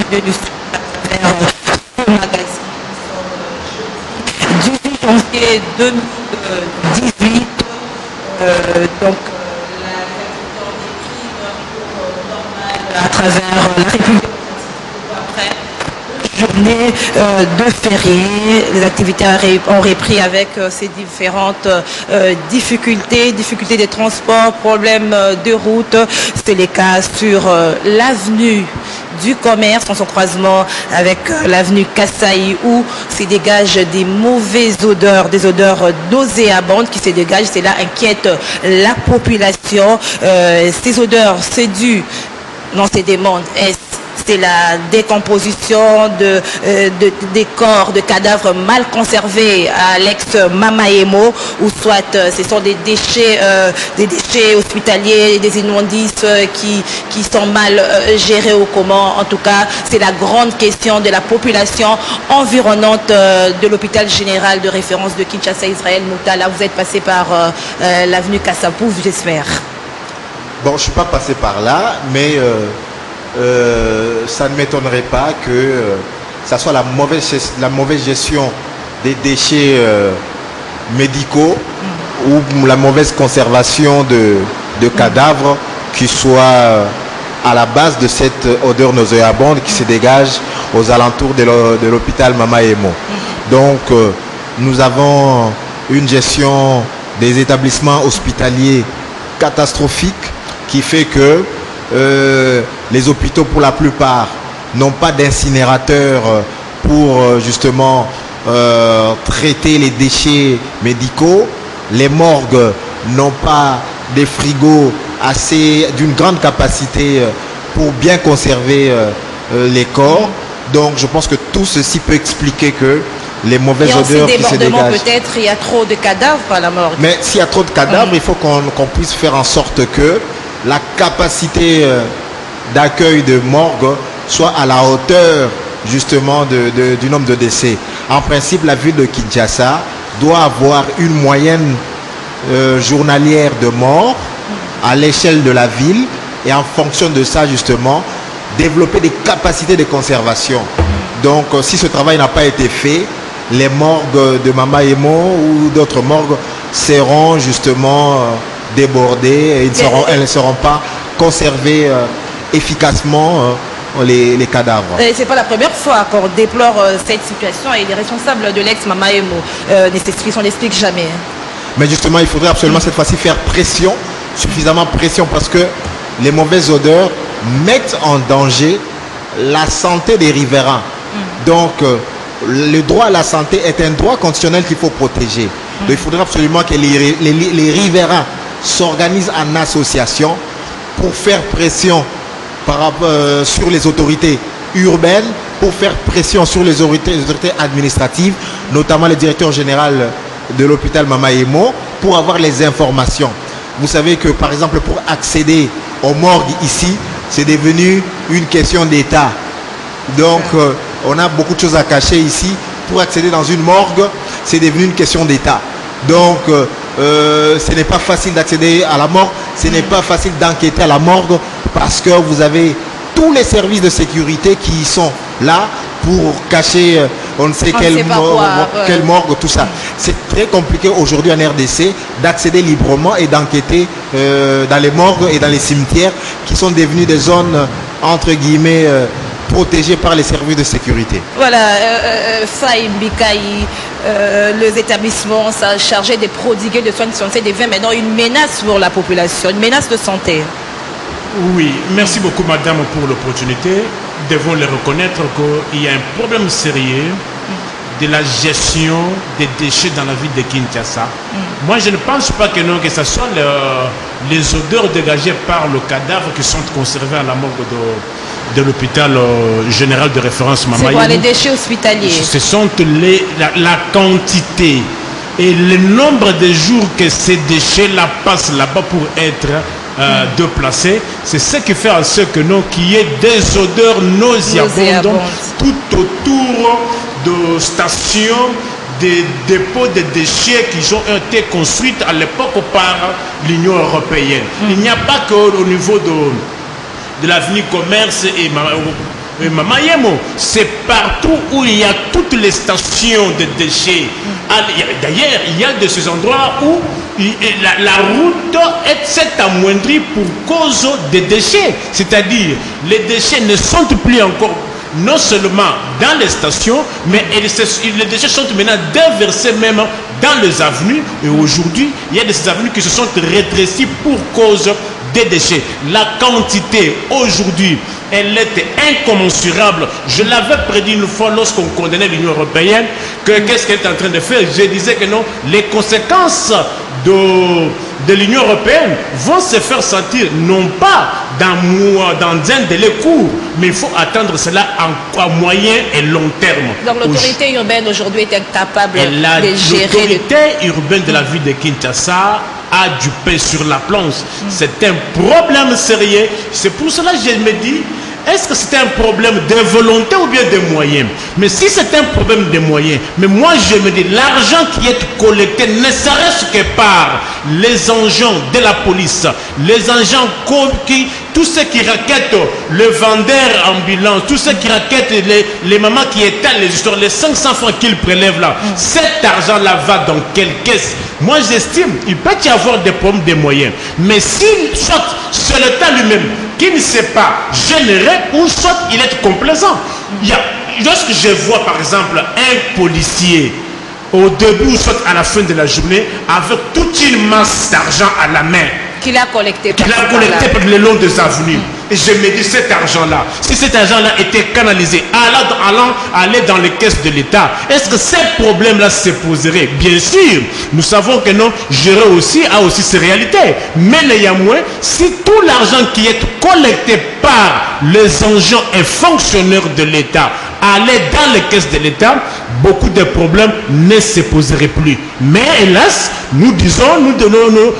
bienvenue à travers ce magazine. 18 janvier 2018, donc à travers la République. Après journée de férié, les activités ont repris avec ces différentes difficultés des transports, problèmes de route. C'est le cas sur l'avenue du commerce, en son croisement avec l'avenue Kassaï, où se dégagent des mauvaises odeurs, des odeurs nauséabondes qui se dégagent. Cela inquiète la population. Ces odeurs, c'est dû, non, c'est des mondes, c'est la décomposition des corps, de cadavres mal conservés à l'ex-Mamaemo, ou soit ce sont des déchets hospitaliers, des immondices qui sont mal gérés ou comment. En tout cas, c'est la grande question de la population environnante de l'hôpital général de référence de Kinshasa, Israël Moutala. Vous êtes passé par l'avenue Kassapou, j'espère. Bon, je ne suis pas passé par là, mais ça ne m'étonnerait pas que ça soit la mauvaise gestion des déchets médicaux ou la mauvaise conservation de cadavres qui soit à la base de cette odeur nauséabonde qui se dégage aux alentours de l'hôpital Mamaemo. Donc, nous avons une gestion des établissements hospitaliers catastrophique qui fait que les hôpitaux, pour la plupart, n'ont pas d'incinérateurs pour justement traiter les déchets médicaux. Les morgues n'ont pas des frigos d'une grande capacité pour bien conserver les corps. Donc je pense que tout ceci peut expliquer que les mauvaises odeurs qui se dégagent. Peut-être il y a trop de cadavres à la morgue. Mais s'il y a trop de cadavres, il faut qu'on puisse faire en sorte que la capacité d'accueil de morgue soit à la hauteur justement du nombre de décès. En principe, la ville de Kinshasa doit avoir une moyenne journalière de morts à l'échelle de la ville, et en fonction de ça justement développer des capacités de conservation. Donc si ce travail n'a pas été fait, les morgues de Mamaemo ou d'autres morgues seront justement débordées et elles ne seront pas conservées efficacement les cadavres. C'est pas la première fois qu'on déplore cette situation, et les responsables de l'ex-Mamaemo on n'explique jamais. Mais justement, il faudrait absolument cette fois-ci faire pression, suffisamment pression, parce que les mauvaises odeurs mettent en danger la santé des riverains. Donc, le droit à la santé est un droit constitutionnel qu'il faut protéger. Donc, il faudrait absolument que les riverains s'organisent en association pour faire pression sur les autorités urbaines, pour faire pression sur les autorités administratives, notamment le directeur général de l'hôpital Mamaemo, pour avoir les informations. Vous savez que, par exemple, pour accéder aux morgues ici, c'est devenu une question d'État. Donc, on a beaucoup de choses à cacher ici. Pour accéder dans une morgue, c'est devenu une question d'État. Donc, ce n'est pas facile d'accéder à la morgue, ce n'est pas facile d'enquêter à la morgue, parce que vous avez tous les services de sécurité qui sont là pour cacher on ne sait quelle morgue, tout ça. C'est très compliqué aujourd'hui en RDC d'accéder librement et d'enquêter dans les morgues et dans les cimetières qui sont devenus des zones entre guillemets protégées par les services de sécurité. Voilà, Faï Mbikaï, les établissements chargés de prodiguer des soins de santé deviennent maintenant une menace pour la population, une menace de santé. Oui, merci beaucoup madame pour l'opportunité. Devons le reconnaître qu'il y a un problème sérieux de la gestion des déchets dans la ville de Kinshasa. Moi, je ne pense pas que non, que ce soit les odeurs dégagées par le cadavre qui sont conservés à la morgue de l'hôpital général de référence Mamaemo. C'est quoi les déchets hospitaliers? Ce sont la quantité et le nombre de jours que ces déchets-là passent là-bas pour être déplacés. C'est ce qui fait en sorte que non, qu'il y ait des odeurs nauséabondes tout autour de stations, des dépôts de déchets qui ont été construites à l'époque par l'Union européenne. Il n'y a pas qu'au niveau de l'avenue Commerce et Maman Yemo, c'est partout où il y a toutes les stations de déchets. D'ailleurs, il y a de ces endroits où la route s'est amoindrie pour cause des déchets. C'est-à-dire, les déchets ne sont plus encore non seulement dans les stations, mais les déchets sont maintenant déversés même dans les avenues. Et aujourd'hui, il y a des avenues qui se sont rétrécies pour cause des déchets. La quantité aujourd'hui, elle était incommensurable. Je l'avais prédit une fois lorsqu'on condamnait l'Union européenne, que qu'est-ce qu'elle est en train de faire? Je disais que non, les conséquences de l'Union européenne vont se faire sentir non pas dans un délai court, mais il faut attendre cela à moyen et long terme. Donc l'autorité urbaine aujourd'hui est incapable de gérer. L'autorité urbaine de la ville de Kinshasa a du pain sur la planche. C'est un problème sérieux. C'est pour cela que je me dis, est-ce que c'est un problème de volonté ou bien de moyens? Mais si c'est un problème de moyens, mais moi je me dis, l'argent qui est collecté ne serait-ce que par les engins de la police, les engins tous ceux qui raquettent le vendeur ambulant, tous ceux qui raquettent les mamans qui étalent les histoires, les 500 francs qu'ils prélèvent là, cet argent-là va dans quelle caisse? Moi j'estime, il peut y avoir des problèmes de moyens, mais si soit c'est l'État lui-même qui ne sait pas générer, ou soit il est complaisant. Lorsque je vois par exemple un policier au début ou soit à la fin de la journée avec toute une masse d'argent à la main qu'il a collecté par le long des avenues, et je me dis, cet argent-là, si cet argent-là était canalisé, aller dans les caisses de l'État, est-ce que ces problèmes-là se poseraient? Bien sûr, nous savons que non, gérer aussi a aussi ses réalités. Mais néanmoins, si tout l'argent qui est collecté par les agents et fonctionnaires de l'État allait dans les caisses de l'État, beaucoup de problèmes ne se poseraient plus. Mais hélas, nous disons,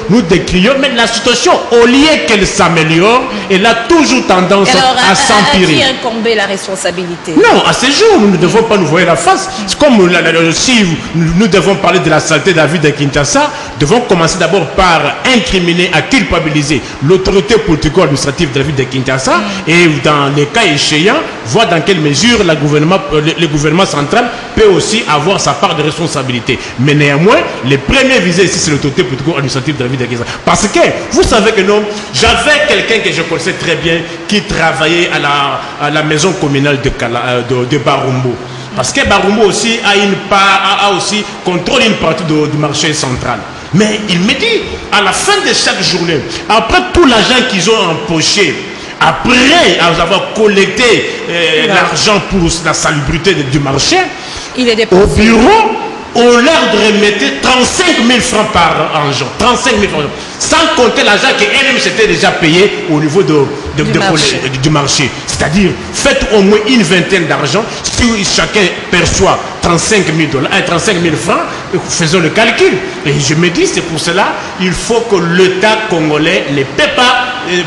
nous décrions, mais la situation, au lieu qu'elle s'améliore, elle a toujours tendance à s'empirer. À qui incombe la responsabilité? Non, à ce jour, nous ne devons pas nous voir la face. C'est comme si nous devons parler de la saleté de la ville de Kinshasa, devons commencer d'abord par incriminer, à culpabiliser l'autorité politico-administrative de la ville de Kinshasa, et dans les cas échéants, voir dans quelle mesure le gouvernement central peut aussi avoir sa part de responsabilité. Mais néanmoins, les premiers visés ici, c'est l'autorité politico-administrative de la ville de Kinshasa. Parce que, vous savez que non, j'avais quelqu'un que je connaissais très bien qui travaillait à la maison communale de Barumbo. Parce que Barumbo aussi contrôle une partie du marché central. Mais il me dit, à la fin de chaque journée, après tout l'argent qu'ils ont empoché, après avoir collecté l'argent pour la salubrité du marché, au bureau, on leur remettait 35 000 francs par argent. 35 000 francs. Sans compter l'argent qu'elle-même s'était déjà payé au niveau du marché. C'est-à-dire, faites au moins une vingtaine d'argent. Si chacun perçoit 35 000 francs, faisons le calcul. Et je me dis, c'est pour cela, il faut que l'État congolais ne peut pas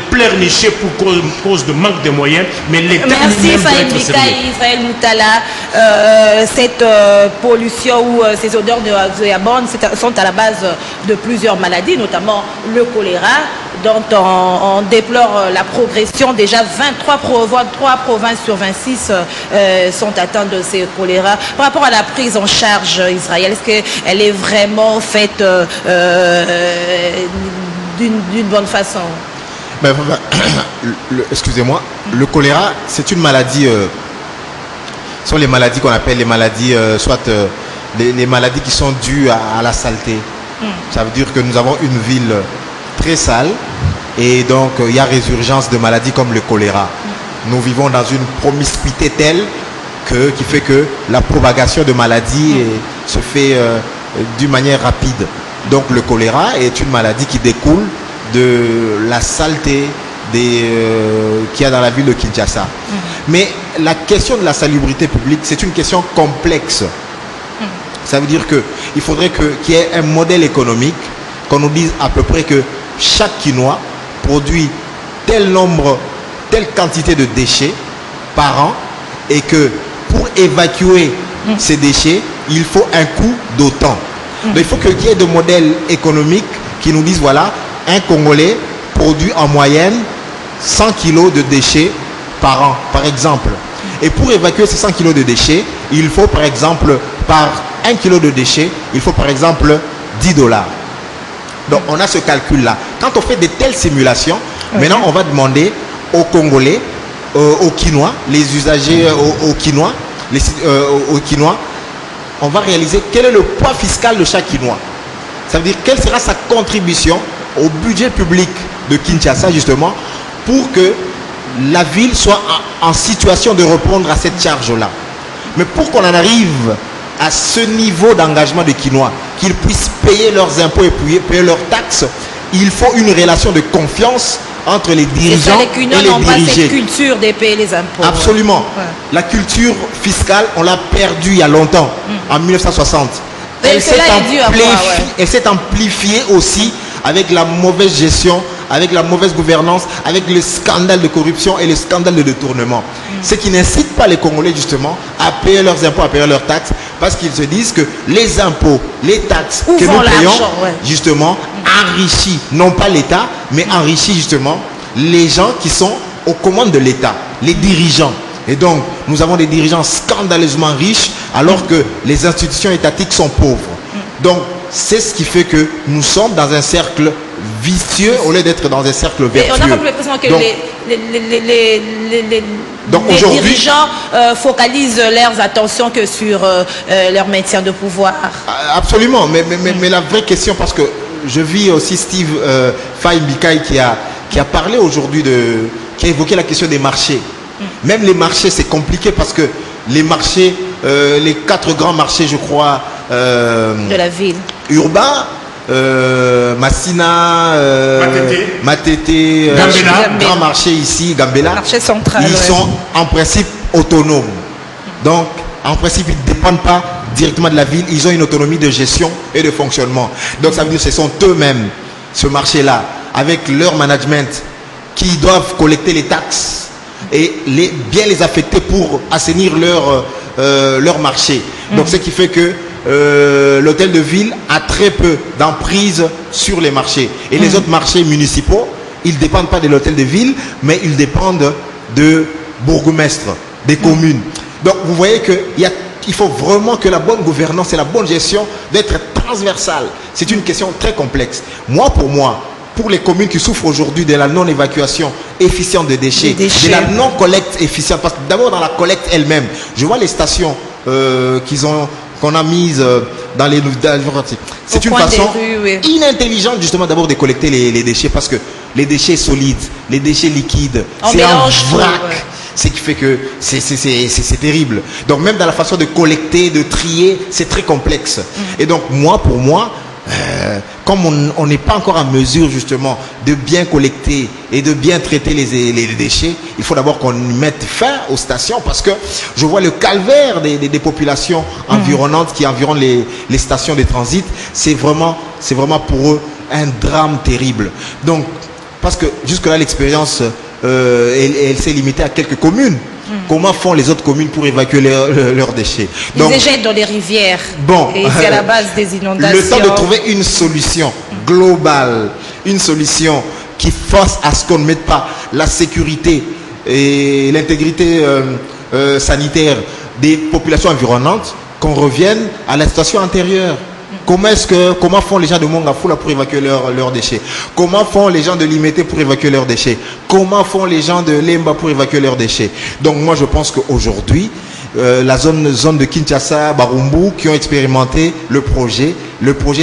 pleurnicher pour cause de manque de moyens, mais l'État lui-même doit être sérieux. Israël Moutala, cette pollution ou ces odeurs de yabon sont à la base de plusieurs maladies, notamment le choléra, dont on déplore la progression. Déjà 23 provinces sur 26 sont atteintes de ces choléra. Par rapport à la prise en charge, Israël, est-ce qu'elle est vraiment faite d'une bonne façon? Excusez-moi, le choléra, c'est une maladie, ce sont les maladies qu'on appelle les maladies, les maladies qui sont dues à la saleté. Ça veut dire que nous avons une ville très sale et donc il y a résurgence de maladies comme le choléra. Nous vivons dans une promiscuité telle qui fait que la propagation de maladies se fait d'une manière rapide. Donc le choléra est une maladie qui découle de la saleté qu'il y a dans la ville de Kinshasa. Mais la question de la salubrité publique, c'est une question complexe. Ça veut dire qu'il faudrait qu'il y ait un modèle économique, qu'on nous dise à peu près que chaque Quinois produit telle quantité de déchets par an, et que pour évacuer ces déchets, il faut un coût d'autant. Donc il faut qu'il y ait des modèles économiques qui nous disent, voilà, un Congolais produit en moyenne 100 kilos de déchets par an, par exemple. Et pour évacuer ces 100 kilos de déchets, il faut par exemple, par 1 kilo de déchets, il faut par exemple $10. Donc on a ce calcul-là. Quand on fait de telles simulations, maintenant on va demander aux Congolais, aux Quinois, les usagers aux Quinois, aux Quinois, on va réaliser quel est le poids fiscal de chaque Quinois. Ça veut dire quelle sera sa contribution au budget public de Kinshasa justement pour que la ville soit en situation de répondre à cette charge-là. Mais pour qu'on en arrive à ce niveau d'engagement des Quinois, qu'ils puissent payer leurs impôts et payer leurs taxes, il faut une relation de confiance entre les dirigeants les Quinois et les n'ont pas dirigés. cette culture de payer les impôts. Absolument. Ouais. La culture fiscale, on l'a perdue il y a longtemps, en 1960. Mais cela est dû à quoi, ouais. Elle s'est amplifiée aussi avec la mauvaise gestion, avec la mauvaise gouvernance, avec le scandale de corruption et le scandale de détournement. Ce qui n'incite pas les Congolais justement à payer leurs impôts, à payer leurs taxes, parce qu'ils se disent que les impôts, les taxes Où que vont nous payons, ouais. justement, enrichit, non pas l'État, mais enrichit justement les gens qui sont aux commandes de l'État, les dirigeants. Et donc, nous avons des dirigeants scandaleusement riches, alors que les institutions étatiques sont pauvres. Donc, c'est ce qui fait que nous sommes dans un cercle vicieux au lieu d'être dans un cercle vertueux. Et on a comme l'impression que les dirigeants focalisent leurs attentions que sur leur maintien de pouvoir. Absolument, mais la vraie question, parce que je vis aussi Steve Faye Mbikaï qui a parlé aujourd'hui, qui a évoqué la question des marchés. Même les marchés, c'est compliqué parce que les marchés, les 4 grands marchés, je crois, de la ville. Urbain, Massina, Matete, grand marché ici, Gambela, Marché central, ils sont en principe autonomes. Donc, en principe, ils ne dépendent pas directement de la ville, ils ont une autonomie de gestion et de fonctionnement. Donc, ça veut dire que ce sont eux-mêmes, ce marché-là, avec leur management, qui doivent collecter les taxes et bien les affecter pour assainir leur marché. Donc, ce qui fait que l'hôtel de ville a très peu d'emprise sur les marchés. Et les autres marchés municipaux, ils ne dépendent pas de l'hôtel de ville, mais ils dépendent de bourgmestres, des communes. Donc vous voyez qu'il faut vraiment que la bonne gouvernance et la bonne gestion d'être transversale. C'est une question très complexe. Pour les communes qui souffrent aujourd'hui de la non-évacuation efficiente des déchets, de la non-collecte efficiente, parce que d'abord dans la collecte elle-même, je vois les stations qu'on a mise dans les c'est une façon inintelligente justement d'abord de collecter les déchets, parce que les déchets solides, les déchets liquides, c'est un vrac, ce qui fait que c'est terrible. Donc même dans la façon de collecter, de trier, c'est très complexe. Et donc pour moi, comme on n'est pas encore en mesure justement de bien collecter et de bien traiter les déchets, il faut d'abord qu'on mette fin aux stations, parce que je vois le calvaire des populations environnantes qui environnent les stations de transit. C'est vraiment pour eux un drame terrible. Donc, parce que jusque-là l'expérience elle s'est limitée à quelques communes. Comment font les autres communes pour évacuer leurs déchets? Ils les jettent dans les rivières. Et c'est à la base des inondations. Le temps de trouver une solution globale, une solution qui force à ce qu'on ne mette pas la sécurité et l'intégrité sanitaire des populations environnantes, qu'on revienne à la situation antérieure. Comment font les gens de Mongafula pour évacuer leurs déchets? Comment font les gens de Limete pour évacuer leurs déchets? Comment font les gens de Lemba pour évacuer leurs déchets? Donc moi je pense qu'aujourd'hui, la zone de Kinshasa, Barumbu, qui ont expérimenté le projet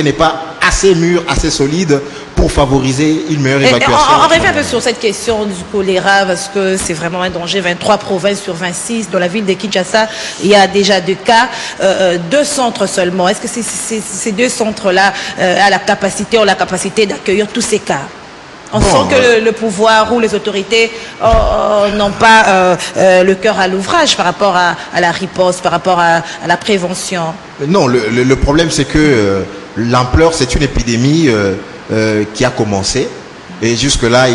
n'est pas assez mûr, assez solide pour favoriser une meilleure évacuation. On revient un peu sur cette question du choléra, parce que c'est vraiment un danger. 23 provinces sur 26. Dans la ville de Kinshasa, il y a déjà 2 cas, 2 centres seulement. Est-ce que ces 2 centres-là ont la capacité d'accueillir tous ces cas? On sent que le pouvoir ou les autorités n'ont pas le cœur à l'ouvrage par rapport à la riposte, par rapport à la prévention. Non, le problème c'est que l'ampleur, c'est une épidémie qui a commencé. Et jusque-là,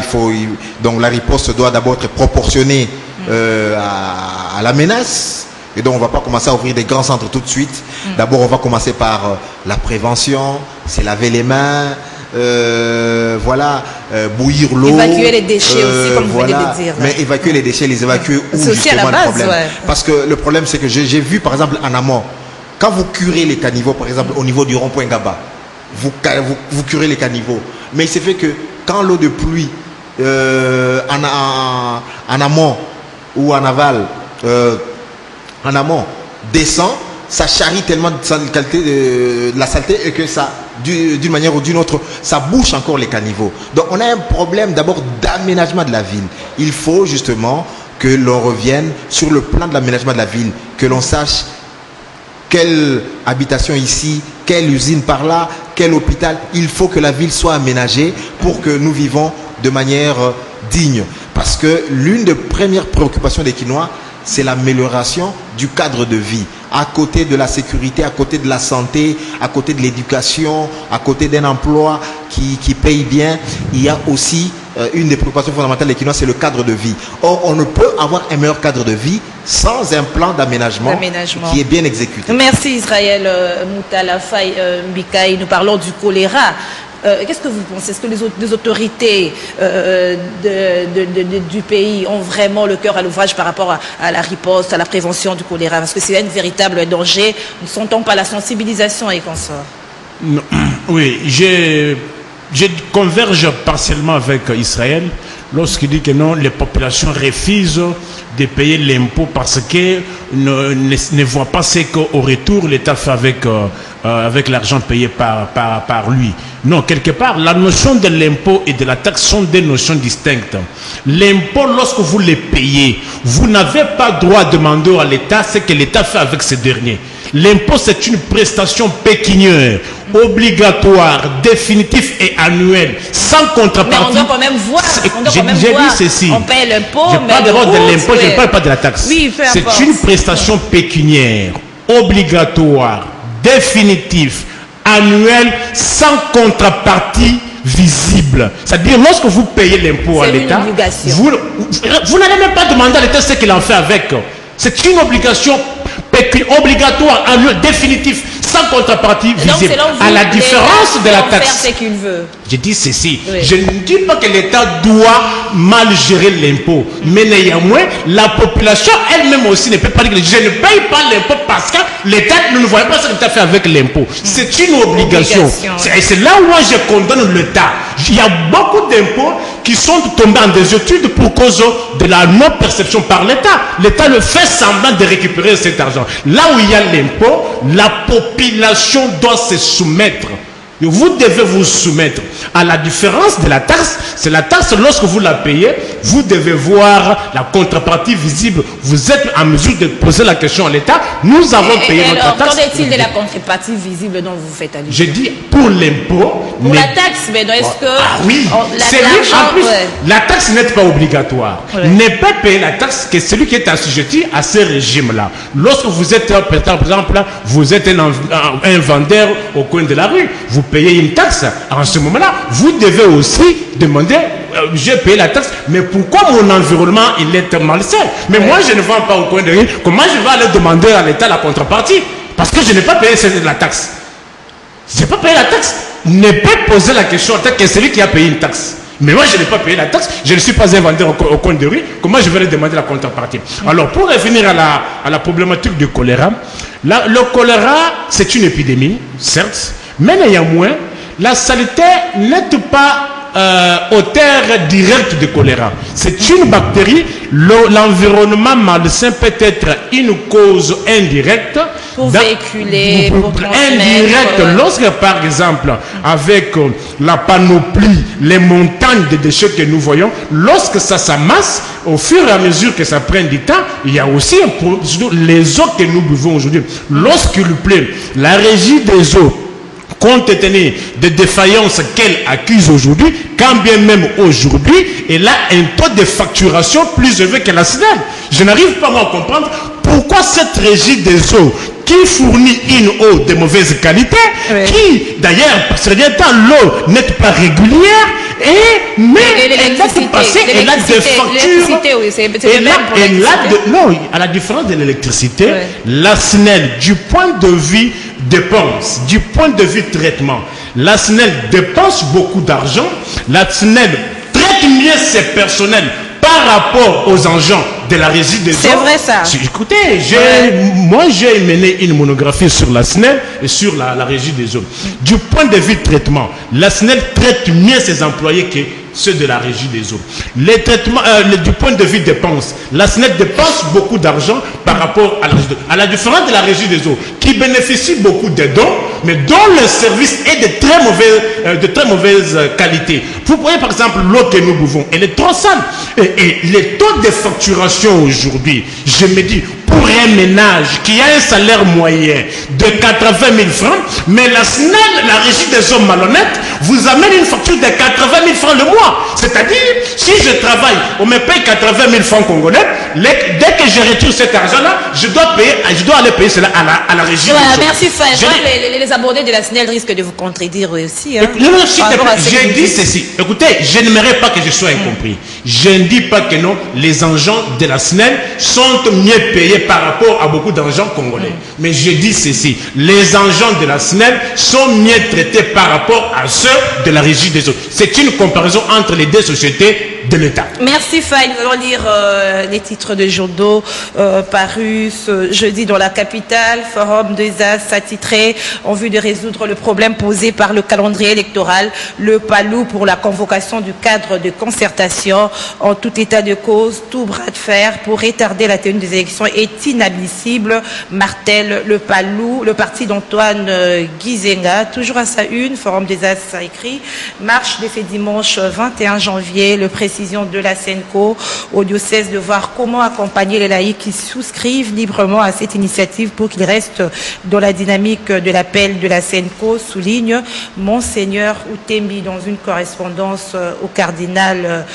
donc la riposte doit d'abord être proportionnée à la menace. Et donc on ne va pas commencer à ouvrir des grands centres tout de suite. D'abord on va commencer par la prévention, c'est laver les mains, voilà, bouillir l'eau. Évacuer les déchets aussi, comme vous venez de dire. Mais évacuer les déchets, les évacuer où c'est aussi justement à la base, le problème. ouais. Parce que le problème, c'est que j'ai vu, par exemple, en amont, quand vous curez les caniveaux, par exemple, au niveau du rond-point Gaba, vous curez les caniveaux. Mais il s'est fait que quand l'eau de pluie en amont ou en aval, en amont, descend, ça charrie tellement de la saleté et que ça, d'une manière ou d'une autre, ça bouche encore les caniveaux. Donc on a un problème d'abord d'aménagement de la ville. Il faut justement que l'on revienne sur le plan de l'aménagement de la ville, que l'on sache quelle habitation ici, quelle usine par là, quel hôpital. Il faut que la ville soit aménagée pour que nous vivons de manière digne. Parce que l'une des premières préoccupations des Kinois, c'est l'amélioration du cadre de vie. À côté de la sécurité, à côté de la santé, à côté de l'éducation, à côté d'un emploi qui paye bien, il y a aussi une des préoccupations fondamentales des Kinois, c'est le cadre de vie. Or, on ne peut avoir un meilleur cadre de vie sans un plan d'aménagement qui est bien exécuté. Merci Israël Moutala Faye Mbikaï. Nous parlons du choléra. Qu'est-ce que vous pensez? Est-ce que les autorités du pays ont vraiment le cœur à l'ouvrage par rapport à la riposte, à la prévention du choléra? Parce que c'est un véritable danger. Ne sent-on pas la sensibilisation et consorts? Oui, je converge partiellement avec Israël lorsqu'il dit que non, les populations refusent de payer l'impôt parce qu'elles ne voient pas ce qu'au retour l'État fait avec l'argent payé par lui. Non, quelque part, la notion de l'impôt et de la taxe sont des notions distinctes. L'impôt, lorsque vous les payez, vous n'avez pas droit à demander à l'État ce que l'État fait avec ces derniers. L'impôt, c'est une prestation pécuniaire, obligatoire, définitive et annuelle, sans contrepartie. Mais on doit quand même voir. J'ai dit ceci. On paye l'impôt. Je parle d'abord de l'impôt, je ne parle pas de la taxe. Oui, c'est une prestation pécuniaire, obligatoire, définitive, annuelle, sans contrepartie visible. C'est-à-dire, lorsque vous payez l'impôt à l'État, vous n'allez même pas demander à l'État ce qu'il en fait avec. C'est une obligation obligatoire, annuelle, définitive, sans contrepartie visible. À la différence de la taxe. Je dis ceci. Oui. Je ne dis pas que l'État doit mal gérer l'impôt. Mais néanmoins, la population elle-même aussi ne peut pas dire que je ne paye pas l'impôt parce que l'État ne voit pas ce que l'État fait avec l'impôt. C'est une obligation. Et c'est là où moi je condamne l'État. Il y a beaucoup d'impôts qui sont tombés en désuétude pour cause de la non-perception par l'État. L'État le fait semblant de récupérer cet argent. Là où il y a l'impôt, la population doit se soumettre. Vous devez vous soumettre. À la différence de la taxe, c'est la taxe, lorsque vous la payez, vous devez voir la contrepartie visible. Vous êtes en mesure de poser la question à l'État. Nous avons payé notre taxe. Qu'en est-il de la contrepartie visible dont vous faites allusion? Je dis pour l'impôt. Pour la taxe, mais est-ce que... Ah oui, en plus, la taxe n'est pas obligatoire. Ouais. Ne pas payer la taxe que celui qui est assujetti à ce régime-là. Lorsque vous êtes, par exemple, vous êtes un vendeur au coin de la rue, vous payez une taxe. En ce moment-là, vous devez aussi demander, j'ai payé la taxe, mais pourquoi mon environnement il est malsain? Mais moi, je ne vends pas au coin de rue. Comment je vais aller demander à l'État la contrepartie? Parce que je n'ai pas payé la taxe. Je n'ai pas payé la taxe. Ne pas poser la question en tant que celui qui a payé une taxe. Mais moi, je n'ai pas payé la taxe. Je ne suis pas un vendeur au coin de rue. Comment je vais lui demander la contrepartie? Alors, pour revenir à la problématique du choléra, le choléra, c'est une épidémie, certes, mais néanmoins, la saleté n'est pas auteur direct de choléra. C'est une bactérie. L'environnement malsain peut être une cause indirecte. Pour véhiculer, pour indirecte. Lorsque, par exemple, avec la panoplie, les montagnes de déchets que nous voyons, lorsque ça s'amasse, au fur et à mesure que ça prend du temps, il y a aussi les eaux que nous buvons aujourd'hui. Lorsqu'il pleut, la régie des eaux, compte tenu des défaillances qu'elle accuse aujourd'hui, quand bien même aujourd'hui, elle a un taux de facturation plus élevé que la SNEL. Je n'arrive pas à comprendre pourquoi cette régie des eaux, qui fournit une eau de mauvaise qualité, qui d'ailleurs, parce que l'eau n'est pas régulière, mais elle a tout passé, elle a des factures. Non, à la différence de l'électricité, la SNEL, du point de vue dépense, du point de vue traitement, La SNEL dépense beaucoup d'argent. La SNEL traite mieux ses personnels par rapport aux agents de la régie des eaux. C'est vrai ça. Écoutez, moi j'ai mené une monographie sur la SNEL et sur la régie des eaux. Du point de vue traitement, la SNEL traite mieux ses employés que ceux de la régie des eaux. Les traitements, du point de vue dépenses, la SNEL dépense beaucoup d'argent par rapport à la régie des eaux. À la différence de la régie des eaux, qui bénéficie beaucoup de dons, mais dont le service est de très mauvaise qualité. Vous voyez par exemple l'eau que nous buvons, elle est trop sale. Et les taux de facturation aujourd'hui, je me dis, pour un ménage qui a un salaire moyen de 80 000 francs, mais la SNEL, la régie des hommes malhonnêtes, vous amène une facture de 80 000 francs le mois. C'est-à-dire, si je travaille, on me paye 80 000 francs congolais, dès que je retire cet argent-là, je dois aller payer cela à la régie des hommes. Merci Faye. Les abonnés de la SNEL risquent de vous contredire aussi. Hein, non, j'ai dit ceci. Écoutez, je n'aimerais pas que je sois incompris. Je ne dis pas que non, les agents de la SNEL sont mieux payés par rapport à beaucoup d'agents congolais. Mais je dis ceci, les agents de la SNEL sont mieux traités par rapport à ceux de la régie des eaux. C'est une comparaison entre les deux sociétés de l'État. Merci Faye. Nous allons lire les titres de journaux parus ce jeudi dans la capitale. Forum des As attitré en vue de résoudre le problème posé par le calendrier électoral. Le palou pour la convocation du cadre de concertation. En tout état de cause, tout bras de fer pour retarder la tenue des élections est inadmissible. Martel le palou, le parti d'Antoine Gizenga, toujours à sa une. Forum des As a écrit. Marche de ce dimanche 21 janvier. Le président de la SENCO au diocèse de voir comment accompagner les laïcs qui souscrivent librement à cette initiative pour qu'ils restent dans la dynamique de l'appel de la SENCO, souligne Monseigneur Outembi dans une correspondance au cardinal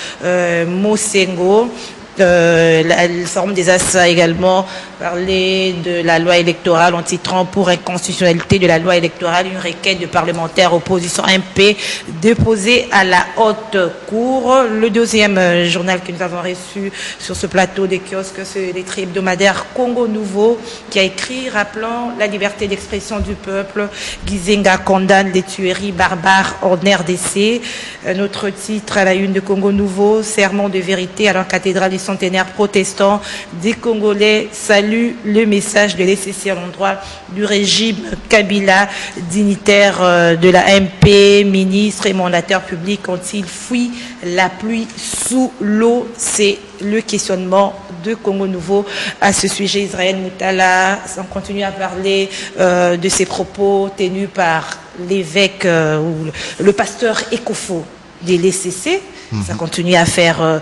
Mosengo. Le Forum des As a également parlé de la loi électorale en titrant pour inconstitutionnalité de la loi électorale une requête de parlementaires opposition MP déposée à la haute cour. Le deuxième journal que nous avons reçu sur ce plateau des kiosques, c'est l'écrit hebdomadaire Congo Nouveau qui a écrit rappelant la liberté d'expression du peuple. Gizenga condamne les tueries barbares en RDC. Notre titre à la une de Congo Nouveau, serment de vérité à la cathédrale du centenaire protestant des Congolais saluent le message de l'ECC à l'endroit du régime Kabila. Dignitaires de la MP, ministres et mandataires publics ont-ils fui la pluie sous l'eau? C'est le questionnement de Congo Nouveau à ce sujet. Israël Moutala, on continue à parler de ces propos tenus par l'évêque ou le pasteur Ekofo de l'ECC. Ça continue à faire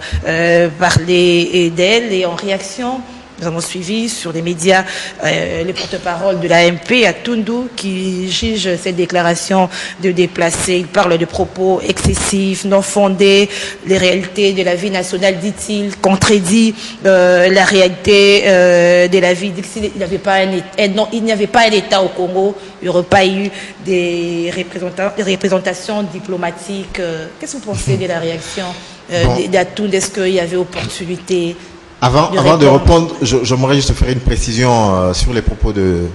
parler d'elle et en réaction, nous avons suivi sur les médias les porte-parole de l'AMP à Tundu qui juge cette déclaration de déplacer. Il parle de propos excessifs, non fondés. Les réalités de la vie nationale, dit-il, contredit la réalité de la vie. Il n'y avait pas un État au Congo, il n'y aurait pas eu des représentations diplomatiques. Qu'est-ce que vous pensez de la réaction d'Atundu? Est-ce qu'il y avait opportunité? Avant de répondre, j'aimerais juste faire une précision sur les propos de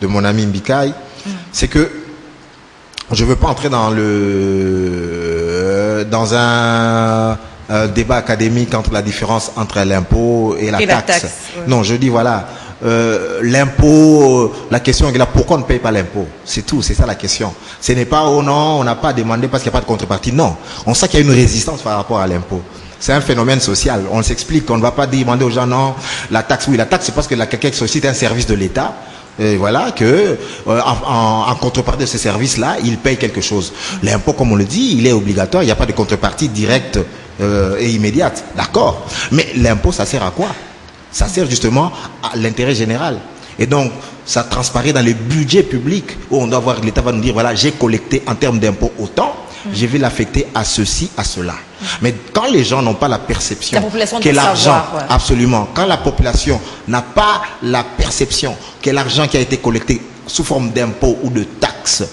mon ami Mbikai. C'est que je ne veux pas entrer dans un débat académique entre la différence entre l'impôt et la taxe. Ouais. Non, je dis voilà, l'impôt, la question est là, pourquoi on ne paye pas l'impôt? C'est tout, c'est ça la question. Ce n'est pas, oh non, on n'a pas demandé parce qu'il n'y a pas de contrepartie. Non, on sait qu'il y a une résistance par rapport à l'impôt. C'est un phénomène social. On s'explique, on ne va pas demander aux gens, non, la taxe, oui, la taxe, c'est parce que quelqu'un sollicite un service de l'État. Et voilà que, en contrepartie de ce service-là, il paye quelque chose. L'impôt, comme on le dit, il est obligatoire, il n'y a pas de contrepartie directe et immédiate. D'accord. Mais l'impôt, ça sert à quoi? Ça sert justement à l'intérêt général. Et donc, ça transparaît dans les budgets publics où on doit voir, l'État va nous dire, voilà, j'ai collecté en termes d'impôts autant, je vais l'affecter à ceci, à cela. Mais quand les gens n'ont pas la perception que l'argent, absolument, quand la population n'a pas la perception que l'argent qui a été collecté sous forme d'impôts ou de taxes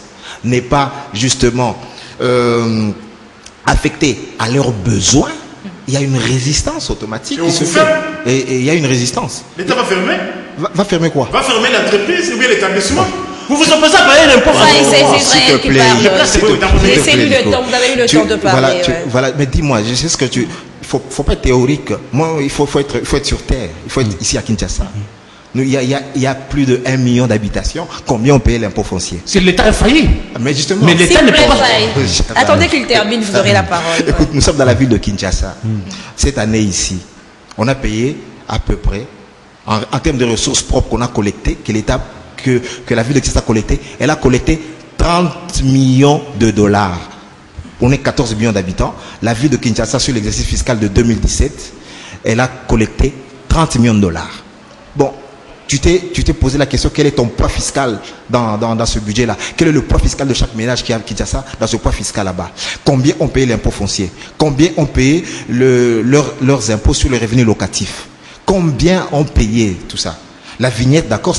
n'est pas justement affecté à leurs besoins, il y a une résistance automatique qui se fait. Et il y a une résistance. L'État va fermer? Va fermer quoi? Va fermer l'entreprise ou bien l'établissement? Vous vous opposez à payer l'impôt c'est français. Israël qui plaît, parle. s'il te plaît, Laissez-lui s'il te plaît, le temps, vous avez eu le temps de parler. Voilà, ouais. voilà, mais dis-moi, je sais ce que tu... Faut pas être théorique. Moi, il faut être sur terre. Il faut être ici à Kinshasa. Nous, il y a plus de 1 million d'habitations. Combien on paye l'impôt foncier? C'est l'État a failli. Mais justement... Mais l'État n'est pas... Attendez qu'il termine, vous aurez la parole. Écoute, nous sommes dans la ville de Kinshasa. Cette année ici, on a payé à peu près, en termes de ressources propres qu'on a collectées, que la ville de Kinshasa a collectées, elle a collecté 30 millions de dollars. On est 14 millions d'habitants. La ville de Kinshasa, sur l'exercice fiscal de 2017, elle a collecté 30 millions de dollars. Bon, tu t'es posé la question, quel est ton poids fiscal dans ce budget-là? Quel est le poids fiscal de chaque ménage qui a Kinshasa dans ce poids fiscal là-bas? Combien ont payé l'impôt foncier? Combien ont payé leurs impôts sur les revenus locatifs? Combien ont payé tout ça? La vignette, d'accord,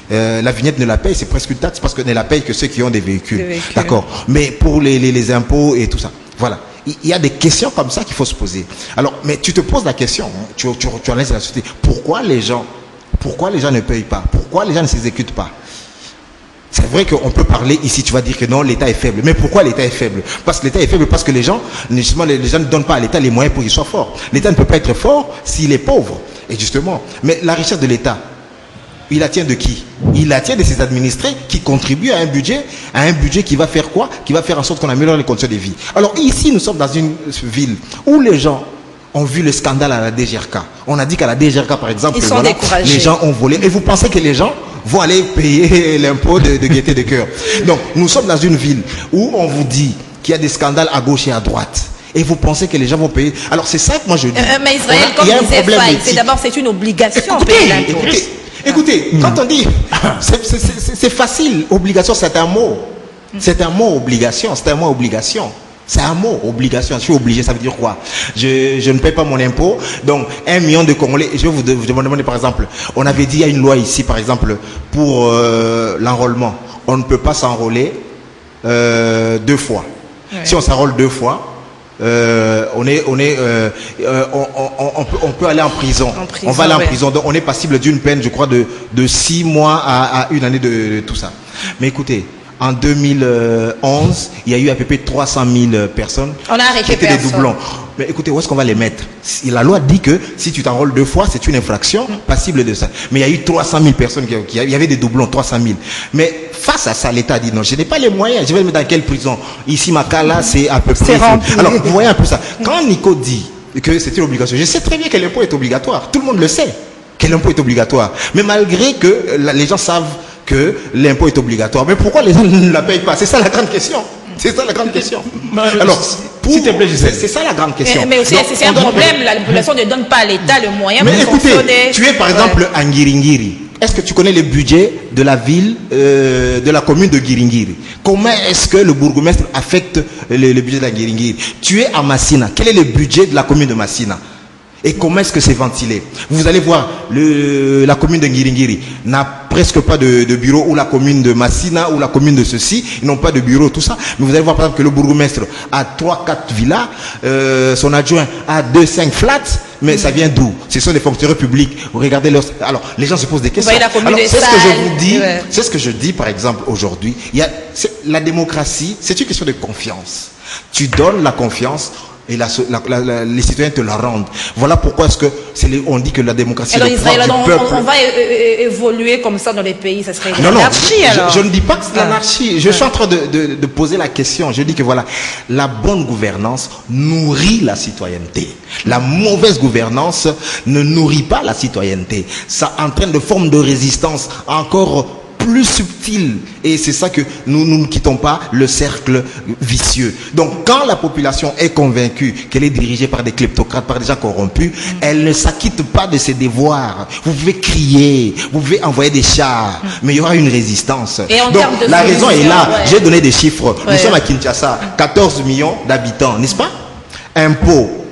la vignette ne la paye, c'est presque une taxe parce que ne la paye que ceux qui ont des véhicules. D'accord. Mais pour les impôts et tout ça, voilà. Il y a des questions comme ça qu'il faut se poser. Alors, mais tu te poses la question, tu analyses la société. Pourquoi les gens ne payent pas? Pourquoi les gens ne s'exécutent pas? C'est vrai qu'on peut parler ici, tu vas dire que non, l'État est faible. Mais pourquoi l'État est faible? Parce que l'État est faible parce que les gens ne donnent pas à l'État les moyens pour qu'il soit fort. L'État ne peut pas être fort s'il est pauvre. Et justement, mais la richesse de l'État, il la tient de qui? Il la tient de ses administrés qui contribuent à un budget qui va faire quoi? Qui va faire en sorte qu'on améliore les conditions de vie. Alors ici, nous sommes dans une ville où les gens ont vu le scandale à la DGRK. On a dit qu'à la DGRK, par exemple, voilà, les gens ont volé. Et vous pensez que les gens vont aller payer l'impôt de gaieté de cœur? Donc, nous sommes dans une ville où on vous dit qu'il y a des scandales à gauche et à droite. Et vous pensez que les gens vont payer? Alors c'est ça que moi je dis. Mais Israël, comme disait Faye, c'est une obligation de payer l'impôt. Écoutez, quand on dit, c'est facile, obligation, c'est un mot. C'est un mot, obligation, c'est un mot, obligation. C'est un mot, obligation. Je suis obligé, ça veut dire quoi? Je ne paye pas mon impôt. Donc, 1 million de Congolais, je vais vous demander par exemple, on avait dit, il y a une loi ici, par exemple, pour l'enrôlement. On ne peut pas s'enrôler 2 fois. Ouais. Si on s'enrôle 2 fois, on peut aller en prison. On va aller en prison. Donc on est passible d'une peine, je crois, de 6 mois à 1 année de tout ça. Mais écoutez, en 2011, il y a eu à peu près 300 000 personnes qui étaient des doublons. Mais écoutez, où est-ce qu'on va les mettre? La loi dit que si tu t'enrôles 2 fois, c'est une infraction passible de ça. Mais il y a eu 300 000 personnes il y avait des doublons, 300 000. Mais face à ça, l'État dit non, je n'ai pas les moyens. Je vais le mettre dans quelle prison? Ici, Makala, c'est à peu près. Alors, vous voyez un peu ça. Quand Nico dit que c'est une obligation, je sais très bien que l'impôt est obligatoire. Tout le monde le sait que l'impôt est obligatoire. Mais malgré que les gens savent que l'impôt est obligatoire. Mais pourquoi les gens ne la payent pas? C'est ça la grande question. C'est ça la grande question. Alors, s'il te plaît, c'est ça la grande question. Mais aussi, c'est un problème. La population ne donne pas à l'État le moyen de fonctionner. Tu es par exemple à Ngiringiri. Est-ce que tu connais le budget de la ville, de la commune de Ngiringiri? Comment est-ce que le bourgmestre affecte le budget de Ngiringiri? Tu es à Massina. Quel est le budget de la commune de Massina? Et comment est-ce que c'est ventilé? Vous allez voir, la commune de Ngiringiri n'a presque pas de bureau, ou la commune de Massina, ou la commune de ceci, ils n'ont pas de bureau, tout ça. Mais vous allez voir par exemple que le bourgmestre a 3-4 villas, son adjoint a 2-5 flats, mais ça vient d'où? Ce sont des fonctionnaires publics. Vous regardez leur... Alors, les gens se posent des questions. Alors, c'est ce que je vous dis, c'est ce que je dis par exemple aujourd'hui. La démocratie, c'est une question de confiance. Tu donnes la confiance, et les citoyens te la rendent. Voilà pourquoi est-ce que on dit que la démocratie est le pouvoir du peuple. On va évoluer comme ça dans les pays, ça serait l'anarchie. Je ne dis pas que c'est l'anarchie. Je suis en train de poser la question. Je dis que voilà, la bonne gouvernance nourrit la citoyenneté. La mauvaise gouvernance ne nourrit pas la citoyenneté. Ça entraîne de formes de résistance encore plus subtil, et c'est ça que nous ne quittons pas le cercle vicieux. Donc quand la population est convaincue qu'elle est dirigée par des kleptocrates, par des gens corrompus, elle ne s'acquitte pas de ses devoirs. Vous pouvez crier, vous pouvez envoyer des chars, mais il y aura une résistance. Donc la raison est là. J'ai donné des chiffres. Nous sommes à Kinshasa, 14 millions d'habitants, n'est-ce pas? Impôts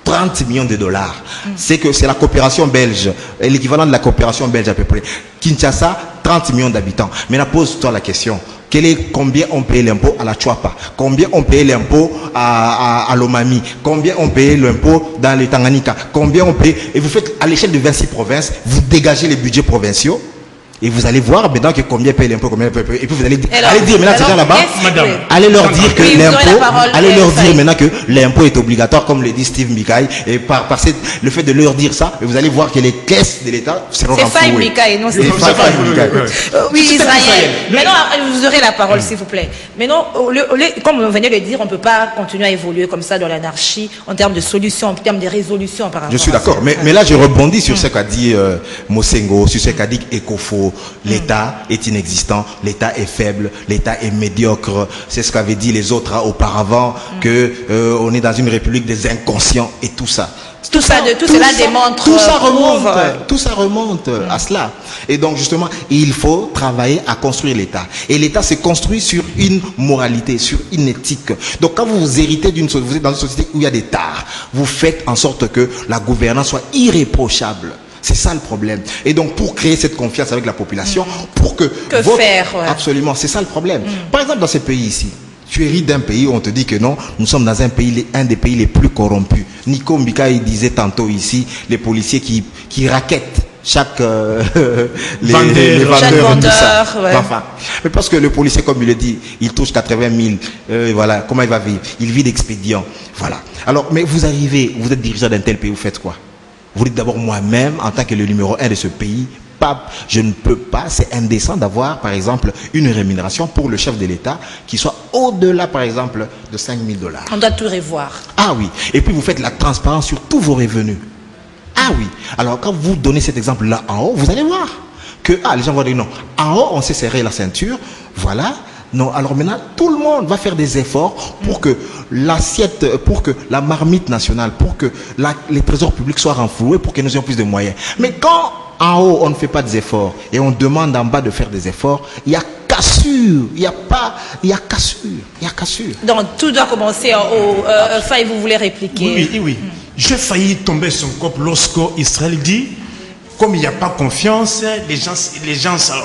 30 millions de dollars. C'est la coopération belge, l'équivalent de la coopération belge à peu près. Kinshasa, 30 millions d'habitants. Maintenant, pose-toi la question. Combien on paye l'impôt à la Chouapa? Combien on paye l'impôt à l'Omami? Combien on paye l'impôt dans les Tanganyika? Combien on paye? Et vous faites à l'échelle de 26 provinces, vous dégagez les budgets provinciaux. Et vous allez voir maintenant que combien paye l'impôt, combien paye. Et puis vous allez, Alors, allez dire maintenant, c'est là-bas, madame, allez leur dire que oui, vous aurez la l'impôt, parole, allez leur dire Faye. maintenant que l'impôt est obligatoire, comme le dit Steve Mikaï. Et le fait de leur dire ça, vous allez voir que les caisses de l'État seront C'est Faye renflouées. Mikaï, non, c'est C'est Faye. Faye Mikaï. Oui, C'est Israël. Israël. Maintenant, vous aurez la parole, s'il vous plaît. Maintenant, comme vous venez de le dire, on ne peut pas continuer à évoluer comme ça dans l'anarchie en termes de solutions, en termes de résolutions par rapport Je suis à ça. d'accord, mais là je rebondis sur ce qu'a dit Mosengo, sur ce qu'a dit Ekofo. L'État est inexistant, l'État est faible, l'État est médiocre. C'est ce qu'avaient dit les autres auparavant, que on est dans une république des inconscients et tout ça. Tout cela démontre. Tout ça prouve, remonte, tout ça remonte à cela. Et donc justement, il faut travailler à construire l'État. Et l'État se construit sur une moralité, sur une éthique. Donc quand vous héritez vous êtes dans une société où il y a des tares, vous faites en sorte que la gouvernance soit irréprochable. C'est ça le problème. Et donc pour créer cette confiance avec la population, pour que faire, ouais. Absolument, c'est ça le problème. Par exemple dans ce pays ici, tu hérites d'un pays où on te dit que non, nous sommes dans un des pays les plus corrompus. Nico Mbika, il disait tantôt ici, les policiers qui raquettent chaque les vendeurs chaque et tout vendeur, ça. ouais. Enfin, mais parce que le policier, comme il le dit, il touche 80 000, voilà, comment il va vivre? Il vit d'expédients. Voilà. Alors, mais vous arrivez, vous êtes dirigeant d'un tel pays, vous faites quoi? Vous dites d'abord, moi-même, en tant que le numéro 1 de ce pays, je ne peux pas, c'est indécent d'avoir, par exemple, une rémunération pour le chef de l'État qui soit au-delà, par exemple, de 5 000 $. On doit tout revoir. Ah oui. Et puis vous faites la transparence sur tous vos revenus. Ah oui. Alors quand vous donnez cet exemple-là en haut, vous allez voir que les gens vont dire non. En haut, on s'est serré la ceinture. Voilà. Non, alors maintenant, tout le monde va faire des efforts pour que l'assiette, pour que la marmite nationale, pour que les trésors publics soient renfloués, pour que nous ayons plus de moyens. Mais quand en haut, on ne fait pas des efforts et on demande en bas de faire des efforts, il y a cassure, il y a cassure. Donc tout doit commencer en haut. Faye, vous voulez répliquer? Oui. J'ai failli tomber son cop lorsque Israël dit, comme il n'y a pas confiance, les gens.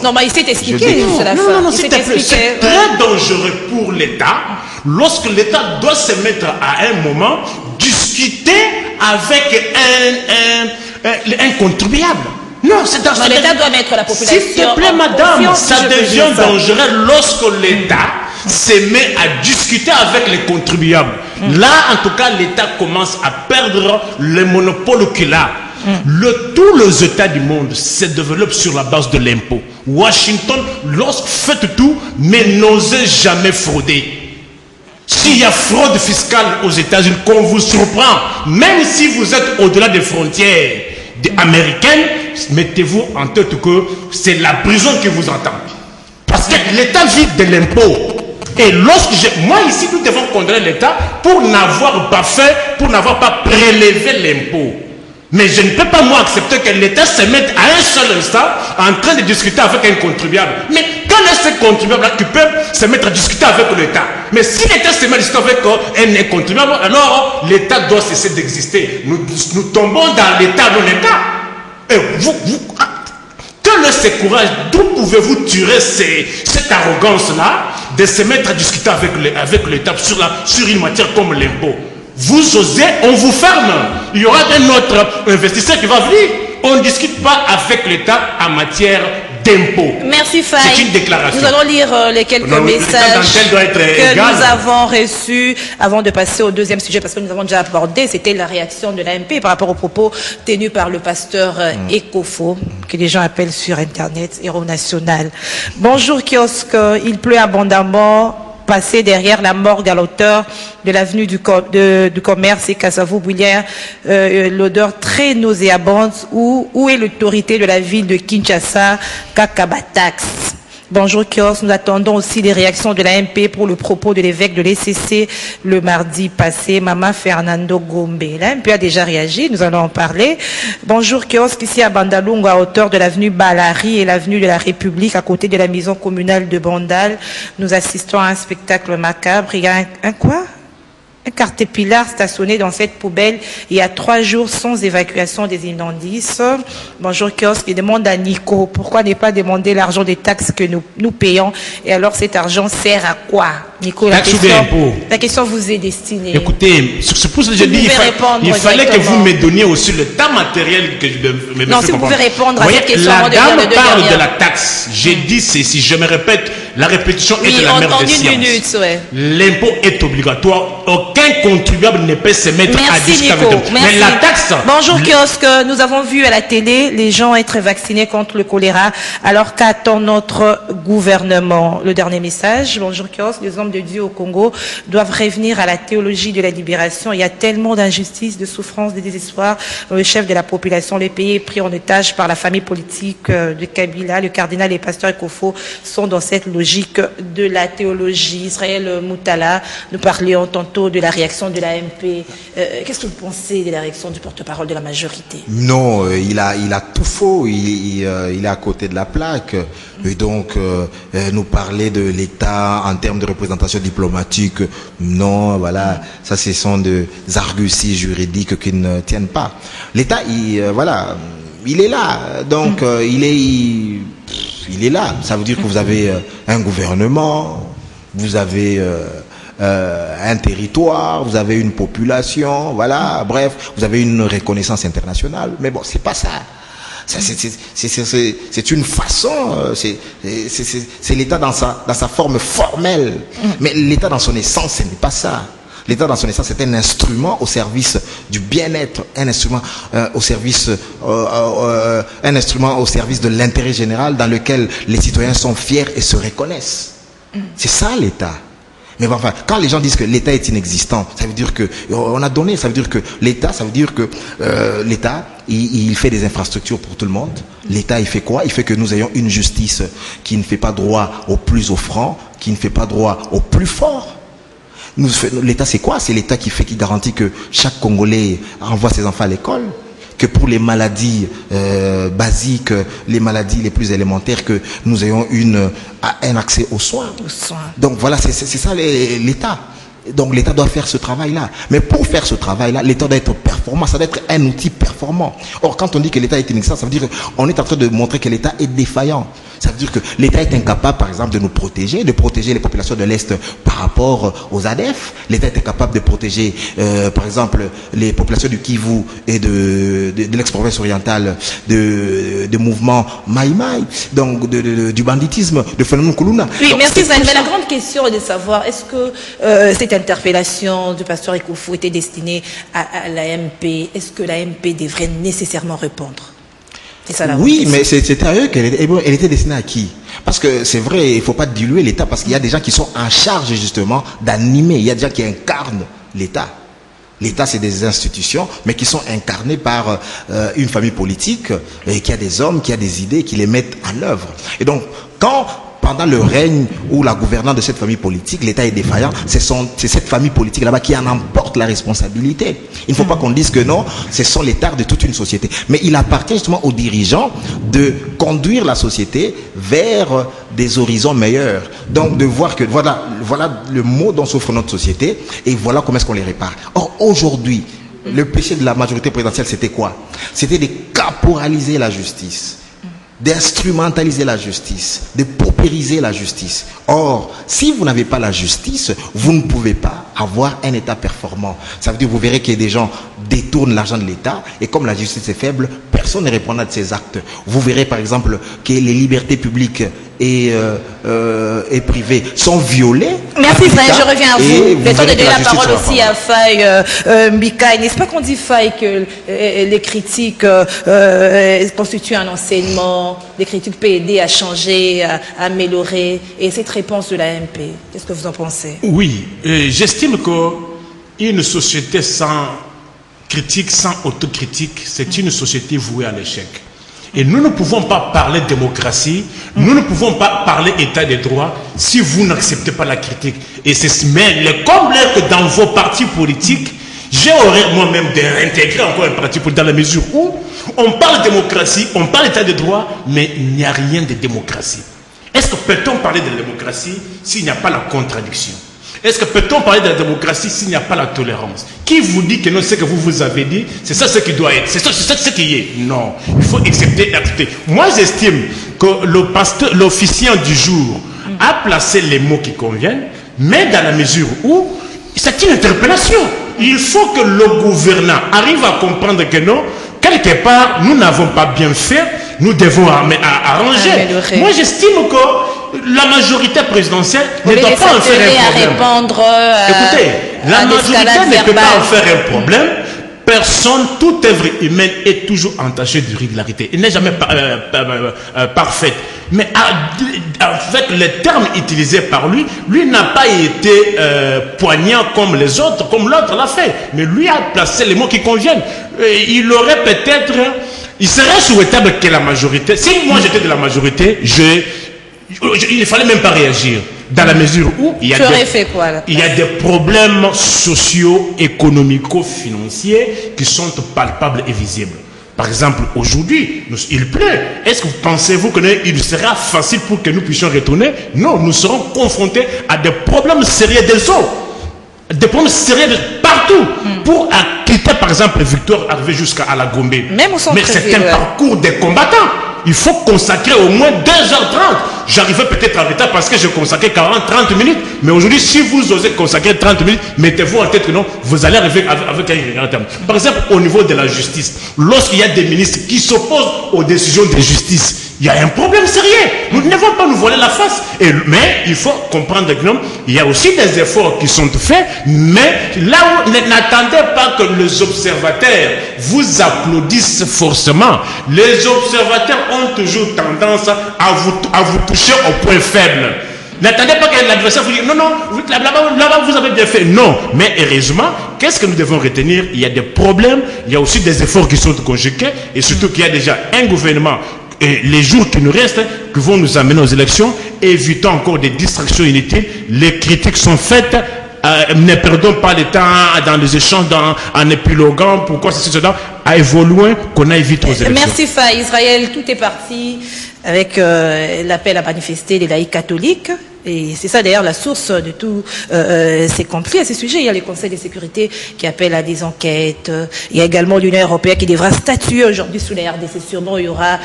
Non, mais il s'est expliqué, c'est la fin. Non, Il s'est s'il te plaît, expliqué. c'est très dangereux pour l'État lorsque l'État doit se mettre à un moment discuter avec un contribuable. Non, c'est dangereux. L'État doit mettre la population. S'il te plaît, en madame, confiance, ça si je peux devient dire ça. dangereux lorsque l'État se met à discuter avec les contribuables. Là, en tout cas, l'État commence à perdre le monopole qu'il a. Tous les États du monde se développent sur la base de l'impôt. Washington, faites tout, mais n'osez jamais frauder. S'il y a fraude fiscale aux États-Unis, qu'on vous surprend, même si vous êtes au-delà des frontières américaines, mettez-vous en tête que c'est la prison qui vous entend. Parce que l'État vit de l'impôt. Et moi ici, nous devons condamner l'État pour n'avoir pas fait, pour n'avoir pas prélevé l'impôt. Mais je ne peux pas, moi, accepter que l'État se mette à un seul instant en train de discuter avec un contribuable. Mais quel est ce contribuable-là qui peut se mettre à discuter avec l'État? Mais si l'État se met à discuter avec un contribuable, alors l'État doit cesser d'exister. Nous tombons dans l'État non l'État. Et quel est ce courage? D'où pouvez-vous tirer cette arrogance-là de se mettre à discuter avec l'État sur une matière comme l'impôt? Vous osez, on vous ferme. Il y aura un autre investisseur qui va venir. On ne discute pas avec l'État en matière d'impôt. Merci Faye. C'est une déclaration. Nous allons lire les quelques messages que nous avons reçus avant de passer au deuxième sujet, parce que nous avons déjà abordé, c'était la réaction de l'AMP par rapport aux propos tenus par le pasteur Ekofo, que les gens appellent sur Internet héros national. Bonjour kiosque, il pleut abondamment. Passé derrière la morgue à l'auteur de l'avenue du commerce et Kassavou-Boulière, l'odeur très nauséabonde. Où est l'autorité de la ville de Kinshasa, Kakabatax? Bonjour Kios, nous attendons aussi les réactions de l'AMP pour le propos de l'évêque de l'ECC le mardi passé, Mama Fernando Gombe. L'AMP a déjà réagi, nous allons en parler. Bonjour Kios, ici à Bandalungu, à hauteur de l'avenue Balari et l'avenue de la République, à côté de la maison communale de Bandal. Nous assistons à un spectacle macabre. Il y a un quoi? Un caterpillar stationné dans cette poubelle il y a 3 jours sans évacuation des immondices. Bonjour kiosque, il demande à Nico pourquoi ne pas demander l'argent des taxes que nous payons et alors cet argent sert à quoi? Nico, la question vous est destinée. Écoutez, c'est pour ça que je dis il fallait que vous me donniez aussi le temps matériel que je me non, si vous pouvez répondre à cette question. La dame parle de la taxe. J'ai dit ceci, je me répète, la répétition est de la mère des sciences. Minute, ouais. L'impôt est obligatoire. Aucun contribuable ne peut se mettre à discuter. Mais la taxe... Bonjour kiosque, nous avons vu à la télé les gens être vaccinés contre le choléra. Alors qu'attend notre gouvernement? Le dernier message. Bonjour kiosque, les hommes de Dieu au Congo doivent revenir à la théologie de la libération. Il y a tellement d'injustice, de souffrance, de désespoir. Le chef de la population, le pays est pris en otage par la famille politique de Kabila. Le cardinal et le pasteur Ekofo sont dans cette logique de la théologie. Israël Moutala, nous parlions tantôt de la réaction de la MP. Qu'est-ce que vous pensez de la réaction du porte-parole de la majorité? Non, il a tout faux. Il est à côté de la plaque. Et donc, nous parler de l'État en termes de représentation diplomatique, non, voilà, ça ce sont des arguties juridiques qui ne tiennent pas. L'État, voilà, il est là. Donc, il est là. Ça veut dire que vous avez un gouvernement, vous avez un territoire, vous avez une population, voilà, bref, vous avez une reconnaissance internationale. Mais bon, c'est pas ça. C'est une façon, c'est l'État dans sa forme formelle. Mais l'État dans son essence, ce n'est pas ça. L'État dans son essence, c'est un instrument au service du bien-être, un instrument au service de l'intérêt général dans lequel les citoyens sont fiers et se reconnaissent. C'est ça l'État. Mais enfin, quand les gens disent que l'État est inexistant, ça veut dire que on a donné, ça veut dire que l'État, l'État, il fait des infrastructures pour tout le monde. L'État, il fait quoi? Il fait que nous ayons une justice qui ne fait pas droit aux plus offrants, qui ne fait pas droit aux plus forts. L'État, c'est quoi? C'est l'État qui garantit que chaque Congolais envoie ses enfants à l'école, que pour les maladies basiques, les maladies les plus élémentaires, que nous ayons un accès aux soins. Donc voilà, c'est ça l'État. Donc l'État doit faire ce travail-là. Mais pour faire ce travail-là, l'État doit être performant, ça doit être un outil performant. Or, quand on dit que l'État est inexistant, ça veut dire qu'on est en train de montrer que l'État est défaillant. Ça veut dire que l'État est incapable, par exemple, de nous protéger, de protéger les populations de l'Est par rapport aux ADF. L'État est incapable de protéger, par exemple, les populations du Kivu et de l'ex-province orientale de mouvements Maï-Maï, donc du banditisme, de phénomène Kuluna. Oui, donc, merci Zane. Mais la grande question est de savoir, est-ce que cette interpellation du pasteur Ekofo était destinée à l'AMP? Est-ce que l'AMP devrait nécessairement répondre? Oui, mais c'était à eux qu'elle était destinée à qui? Parce que c'est vrai, il ne faut pas diluer l'État, parce qu'il y a des gens qui sont en charge justement d'animer, il y a des gens qui incarnent l'État. L'État, c'est des institutions, mais qui sont incarnées par une famille politique, et qui a des hommes, qui a des idées, qui les mettent en œuvre. Et donc, pendant le règne ou la gouvernance de cette famille politique, l'État est défaillant, c'est cette famille politique là-bas qui en emporte la responsabilité. Il ne faut pas qu'on dise que non, ce sont les tares de toute une société. Mais il appartient justement aux dirigeants de conduire la société vers des horizons meilleurs. Donc de voir que voilà le mot dont souffre notre société et voilà comment est-ce qu'on les répare. Or aujourd'hui, le péché de la majorité présidentielle, c'était quoi? C'était de caporaliser la justice, d'instrumentaliser la justice, de paupériser la justice. Or, si vous n'avez pas la justice, vous ne pouvez pas avoir un État performant. Ça veut dire que vous verrez que des gens détournent l'argent de l'État et comme la justice est faible, personne ne répondra de ces actes. Vous verrez par exemple que les libertés publiques et privées sont violées. Merci, je reviens à vous. Le temps de donner la parole aussi à Faye Mbika. N'est-ce pas qu'on dit, Faye, que les critiques constituent un enseignement, les critiques peuvent aider à changer, à améliorer, et cette réponse de l'AMP, qu'est-ce que vous en pensez? Oui, j'estime qu'une société sans critique, sans autocritique, c'est une société vouée à l'échec. Et nous ne pouvons pas parler démocratie, nous ne pouvons pas parler état de droit si vous n'acceptez pas la critique. Et c'est mais le comble est que dans vos partis politiques, j'aurais moi-même de réintégrer encore un parti politique dans la mesure où on parle démocratie, on parle état de droit, mais il n'y a rien de démocratie. Est-ce que peut-on parler de démocratie s'il n'y a pas la contradiction? Est-ce que peut-on parler de la démocratie s'il n'y a pas la tolérance? Qui vous dit que non, ce que vous avez dit, c'est ça ce qui doit être, c'est ça ce qui est? Non, il faut accepter et accepter. Moi, j'estime que l'officiant du jour a placé les mots qui conviennent, mais dans la mesure où c'est une interpellation. Il faut que le gouvernant arrive à comprendre que non, quelque part, nous n'avons pas bien fait, nous devons arranger. Moi, j'estime que la majorité présidentielle ne doit pas en faire un problème. Écoutez, la majorité ne peut pas en faire un problème. Personne, toute œuvre humaine est toujours entachée d'irrégularité. Elle n'est jamais parfaite. Mais avec les termes utilisés par lui, lui n'a pas été poignant comme les autres, comme l'autre l'a fait. Mais lui a placé les mots qui conviennent. Il aurait peut-être... Il serait souhaitable que la majorité... Si moi j'étais de la majorité, il ne fallait même pas réagir. Dans la mesure où il y a des problèmes sociaux, économico-financiers qui sont palpables et visibles. Par exemple, aujourd'hui, il pleut. Est-ce que vous pensez-vous qu'il sera facile pour que nous puissions retourner? Non, nous serons confrontés à des problèmes sérieux des eaux. Des problèmes sérieux partout. Pour quitter, par exemple, Victor, arriver jusqu'à la Gombe. Mais c'est un parcours des combattants. Il faut consacrer au moins 2h30. J'arrivais peut-être en retard parce que je consacrais 40-30 minutes. Mais aujourd'hui, si vous osez consacrer 30 minutes, mettez-vous en tête que non, vous allez arriver avec un retard. Par exemple, au niveau de la justice, lorsqu'il y a des ministres qui s'opposent aux décisions de justice, il y a un problème sérieux. Nous ne devons pas nous voiler la face. Mais il faut comprendre que non, il y a aussi des efforts qui sont faits. Mais là où n'attendez pas que les observateurs vous applaudissent forcément. Les observateurs ont toujours tendance à vous toucher au point faible. N'attendez pas que l'adversaire vous dise non, là-bas vous avez bien fait. Non, mais heureusement, qu'est-ce que nous devons retenir? Il y a des problèmes, il y a aussi des efforts qui sont conjugués, et surtout qu'il y a déjà un gouvernement. Et les jours qui nous restent, qui vont nous amener aux élections, évitons encore des distractions inutiles. Les critiques sont faites. Ne perdons pas le temps dans les échanges, en épiloguant, pourquoi c'est cela, à évoluer, qu'on aille vite aux élections. Merci Fa Israël, tout est parti avec l'appel à manifester des laïcs catholiques. Et c'est ça d'ailleurs la source de tous ces conflits à ces sujets. Il y a les conseils de sécurité qui appellent à des enquêtes. Il y a également l'Union européenne qui devra statuer aujourd'hui sous la RDC. Sûrement il y aura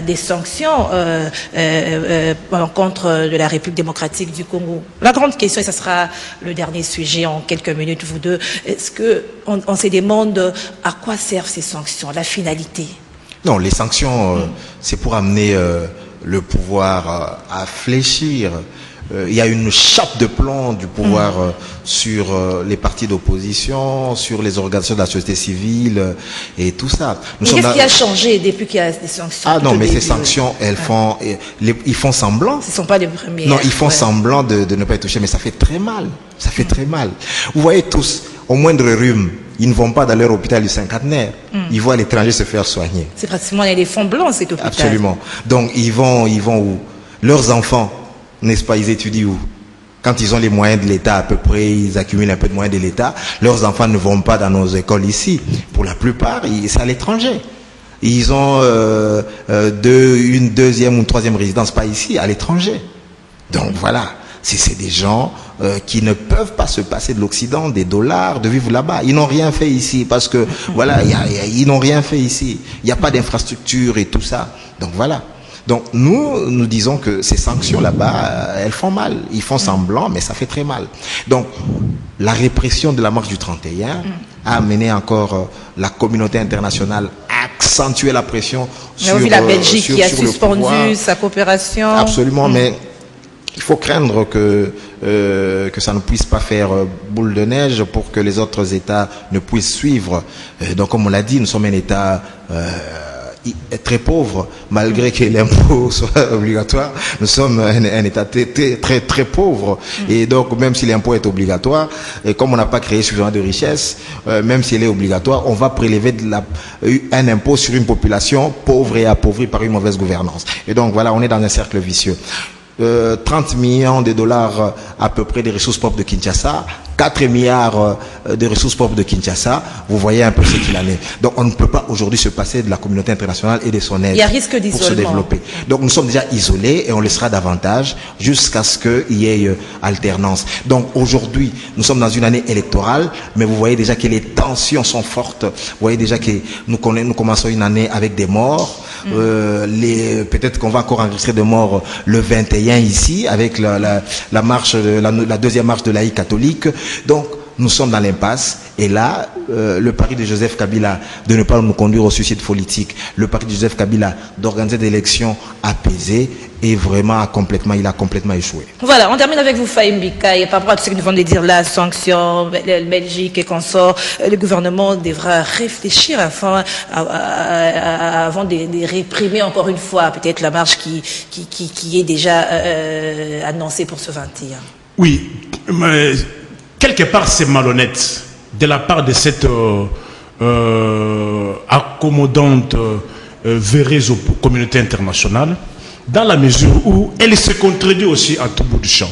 des sanctions à l'encontre de la République démocratique du Congo. La grande question, et ce sera le dernier sujet en quelques minutes, vous deux, est-ce qu'on se demande à quoi servent ces sanctions, la finalité? Non, les sanctions, c'est pour amener le pouvoir à fléchir. Il y a une chape de plomb du pouvoir sur les partis d'opposition, sur les organisations de la société civile et tout ça. Mais qu'est-ce qui a changé depuis qu'il y a des sanctions? Ah non, mais ces sanctions, ils font semblant. Ce ne sont pas les premiers. Non, ils font semblant de ne pas être touchés, mais ça fait très mal. Ça fait très mal. Vous voyez tous, au moindre rhume, ils ne vont pas dans leur hôpital du cinquantenaire. Ils vont à l'étranger se faire soigner. C'est pratiquement un éléphant blanc, cet hôpital. Absolument. Donc, ils vont où? Leurs enfants, n'est-ce pas, ils étudient où? Quand ils ont les moyens de l'État, à peu près, ils accumulent un peu de moyens de l'État. Leurs enfants ne vont pas dans nos écoles ici. Pour la plupart, c'est à l'étranger. Ils ont une deuxième ou une troisième résidence, pas ici, à l'étranger. Donc, voilà. C'est des gens qui ne peuvent pas se passer de l'Occident, des dollars, de vivre là-bas. Ils n'ont rien fait ici parce que, voilà, ils n'ont rien fait ici. Il n'y a pas d'infrastructure et tout ça. Donc voilà. Donc nous disons que ces sanctions là-bas, elles font mal. Ils font semblant, mais ça fait très mal. Donc la répression de la marche du 31 a amené encore la communauté internationale à accentuer la pression sur la Belgique qui a suspendu sa coopération. Absolument, mais il faut craindre que ça ne puisse pas faire boule de neige pour que les autres États ne puissent suivre. Donc, comme on l'a dit, nous sommes un État très pauvre, malgré que l'impôt soit obligatoire. Nous sommes un État très pauvre. Et donc, même si l'impôt est obligatoire, et comme on n'a pas créé suffisamment de richesse, même s'il est obligatoire, on va prélever un impôt sur une population pauvre et appauvrie par une mauvaise gouvernance. Et donc, voilà, on est dans un cercle vicieux. 30 millions de dollars à peu près des ressources propres de Kinshasa 4 milliards de ressources propres de Kinshasa, vous voyez un peu ce qu'il en est. Donc on ne peut pas aujourd'hui se passer de la communauté internationale et de son aide. Il y a risque d'isolement pour se développer. Donc nous sommes déjà isolés et on le sera davantage jusqu'à ce qu'il y ait alternance. Donc aujourd'hui, nous sommes dans une année électorale, mais vous voyez déjà que les tensions sont fortes. Vous voyez déjà que nous commençons une année avec des morts. Peut-être qu'on va encore enregistrer des morts le 21 ici, avec la marche, la deuxième marche de laïcs catholiques. Donc nous sommes dans l'impasse et là le pari de Joseph Kabila de ne pas nous conduire au suicide politique, le pari de Joseph Kabila d'organiser des élections apaisées et vraiment il a complètement échoué. Voilà, on termine avec vous Fahim Bika, et par rapport à tout ce que nous venons de dire là, sanctions, Belgique et consorts, le gouvernement devra réfléchir avant de réprimer encore une fois peut-être la marche qui est déjà annoncée pour ce 21. Oui, mais quelque part c'est malhonnête de la part de cette accommodante véreuse aux communautés internationales, dans la mesure où elle se contredit aussi à tout bout du champ.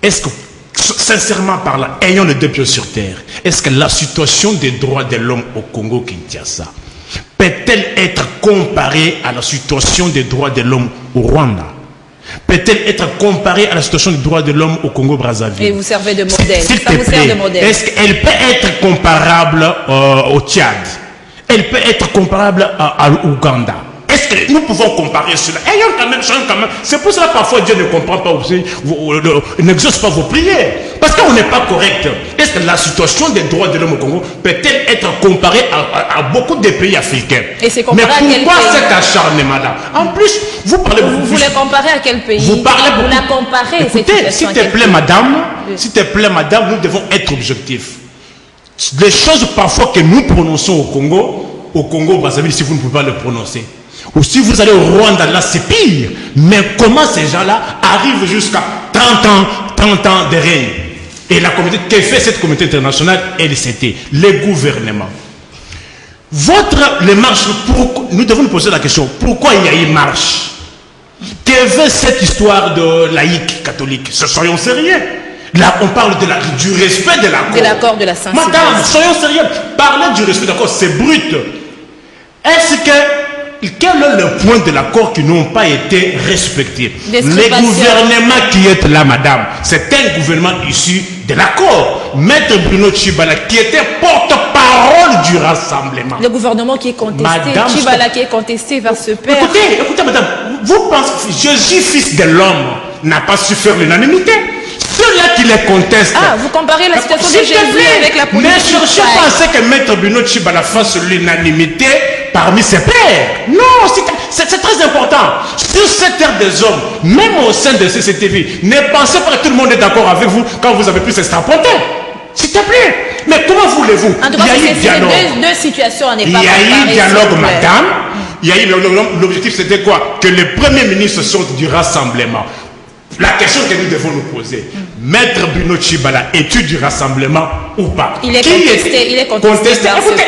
Est-ce que, sincèrement parlant, ayant les deux pieds sur terre, est-ce que la situation des droits de l'homme au Congo-Kinshasa peut-elle être comparée à la situation des droits de l'homme au Rwanda? Peut-elle être comparée à la situation des droits de l'homme au Congo-Brazzaville? Et vous servez de modèle. Ça vous sert de modèle. Est-ce qu'elle peut être comparable au Tchad? Elle peut être comparable à l'Ouganda? Est-ce que nous pouvons comparer cela? Ayons quand même, c'est pour cela parfois Dieu ne comprend pas aussi, n'exauce pas vos prières. Parce qu'on n'est pas correct. Est-ce que la situation des droits de l'homme au Congo peut-elle être comparée à beaucoup de pays africains? Et c'est comparé à quel pays? Mais pourquoi cet acharnement-là? En plus, vous parlez... Vous voulez comparer à quel pays? Vous parlez beaucoup. Vous la comparez. Écoutez, s'il te plaît, madame, nous devons être objectifs. Les choses parfois que nous prononçons au Congo, Brazzaville, si vous ne pouvez pas le prononcer. Ou si vous allez au Rwanda, là c'est pire. Mais comment ces gens-là arrivent jusqu'à 30 ans de règne? Et la communauté, que fait cette communauté internationale? LCT, les gouvernements. Les marches, nous devons nous poser la question, pourquoi il y a eu marche? Que veut cette histoire de laïcs catholiques? Soyons sérieux. Là, on parle du respect de l'accord. De l'accord de la sensibilité. Madame, soyons sérieux. Parler du respect de l'accord, c'est brut. Est-ce que quel est le point de l'accord qui n'ont pas été respectés? Les gouvernements qui est là, madame, c'est un gouvernement issu de l'accord. Maître Bruno Tshibala, qui était porte-parole du rassemblement. Le gouvernement qui est contesté, madame, Tshibala qui est contesté va se perdre. Écoutez, madame, vous pensez que Jésus, fils de l'homme, n'a pas su faire l'unanimité? Ceux-là qui les contestent. Ah, vous comparez la situation de Jésus avec la politique. Mais cherchez pas à ce que Maître Bruno Tshibala fasse l'unanimité parmi ses pairs. Non, c'est très important. Sur cette terre des hommes, même au sein de CCTV, ne pensez pas que tout le monde est d'accord avec vous quand vous avez pu s'extrapoter. S'il te plaît. Mais comment voulez-vous? En tout cas, c'est deux situations en Il y a eu dialogue, madame. Il y a eu l'objectif, c'était quoi? Que le Premier ministre sorte du rassemblement. La question que nous devons nous poser, Maître Bruno Tshibala, es-tu du rassemblement ou pas? Il est contesté. Il est contesté. Écoutez,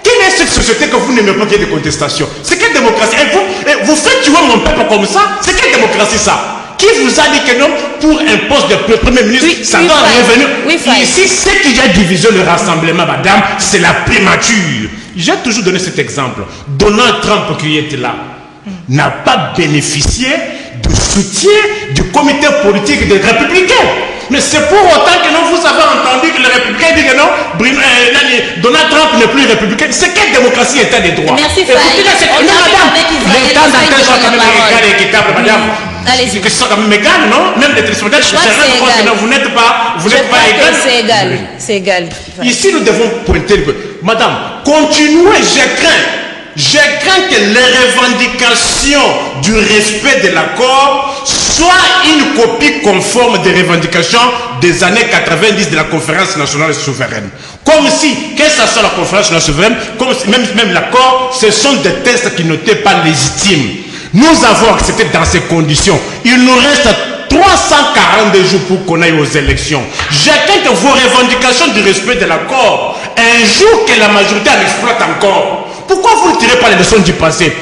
quelle est cette société que vous n'aimez pas qu'il y ait des contestations? C'est quelle démocratie? Vous faites tuer mon peuple comme ça? C'est quelle démocratie ça? Qui vous a dit que non, pour un poste de Premier ministre, ça doit revenir? Ici, ce qui a divisé le rassemblement, madame, c'est la primature. J'ai toujours donné cet exemple. Donald Trump qui était là n'a pas bénéficié du soutien du comité politique des Républicains. Mais c'est pour autant que non, vous avez entendu que les Républicains disent que non, Donald Trump n'est plus républicain. C'est quelle démocratie état des droits? Merci Faye. L'état d'antenne soit quand même égal et équitable, madame. Allez-y. Que ce soit quand même égal, non? Même les téléspectateurs, vous n'êtes pas égal. C'est égal. C'est égal. Ici, nous devons pointer le peu. Madame, continuez, j'ai craint que les revendications du respect de l'accord soient une copie conforme des revendications des années 90 de la conférence nationale souveraine. Comme si, que ce soit la conférence nationale souveraine, comme si, même l'accord, ce sont des tests qui n'étaient pas légitimes. Nous avons accepté dans ces conditions. Il nous reste 342 jours pour qu'on aille aux élections. J'attends que vos revendications du respect de l'accord, un jour que la majorité en exploite encore, pourquoi vous ne tirez pas les leçons du passé?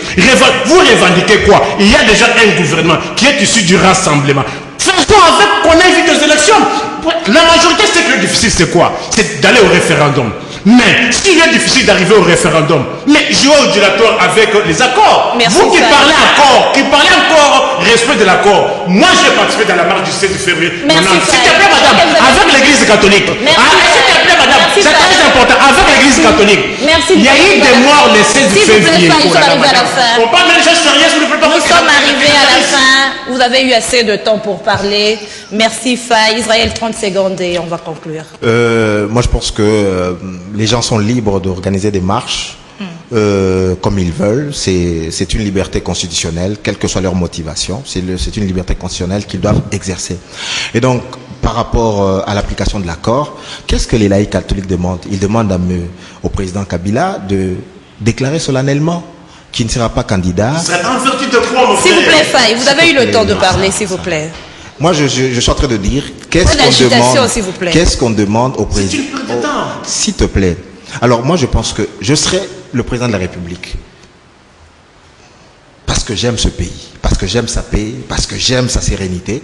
Vous revendiquez quoi? Il y a déjà un gouvernement qui est issu du rassemblement. Faisons avec qu'on aille vite aux élections. La majorité, c'est que le difficile, c'est quoi? C'est d'aller au référendum. Mais s'il est difficile d'arriver au référendum, mais jouez au dilatoire avec les accords. Merci, vous qui Faye. parlez encore respect de l'accord. Moi, j'ai participé dans la marche du 16 février. Merci, S'il te Faye. plaît, madame, avec l'église catholique. Merci, S'il te plaît, madame, Merci, c'est Faye. très important. Avec l'église catholique. Merci, Il y a eu Faye. des morts le 16 S'il vous plaît, février. Faye, nous sommes arrivés à la madame. fin. On parle de choses sérieuses, vous ne pouvez pas. Nous sommes arrivés à la fin. Vous avez eu assez de temps pour parler. Merci, Faye. Israël, 30 secondes et on va conclure. Moi, je pense que les gens sont libres d'organiser des marches comme ils veulent. C'est une liberté constitutionnelle, quelle que soit leur motivation. C'est une liberté constitutionnelle qu'ils doivent exercer. Et donc, par rapport à l'application de l'accord, qu'est-ce que les laïcs catholiques demandent? Ils demandent au président Kabila de déclarer solennellement qu'il ne sera pas candidat. En vertu de quoi, mon S'il vous frère? plaît, Faye, vous avez eu le temps de parler, s'il vous plaît. Moi, je suis en train de dire, l'agitation, s'il vous plaît. qu'est-ce qu'on demande au président? une perte de temps. S'il te plaît. Alors, moi, je pense que je serai le président de la République. Parce que j'aime ce pays, parce que j'aime sa paix, parce que j'aime sa sérénité.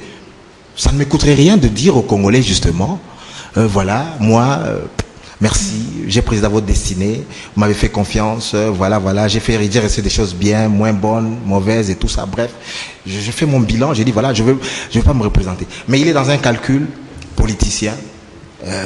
Ça ne me coûterait rien de dire aux Congolais, justement, voilà, moi, merci, j'ai présidé à votre destinée, vous m'avez fait confiance, voilà, j'ai fait dire des choses bien, moins bonnes, mauvaises et tout ça, bref. Je fais mon bilan, j'ai dit, voilà, je veux pas me représenter. Mais il est dans un calcul politicien.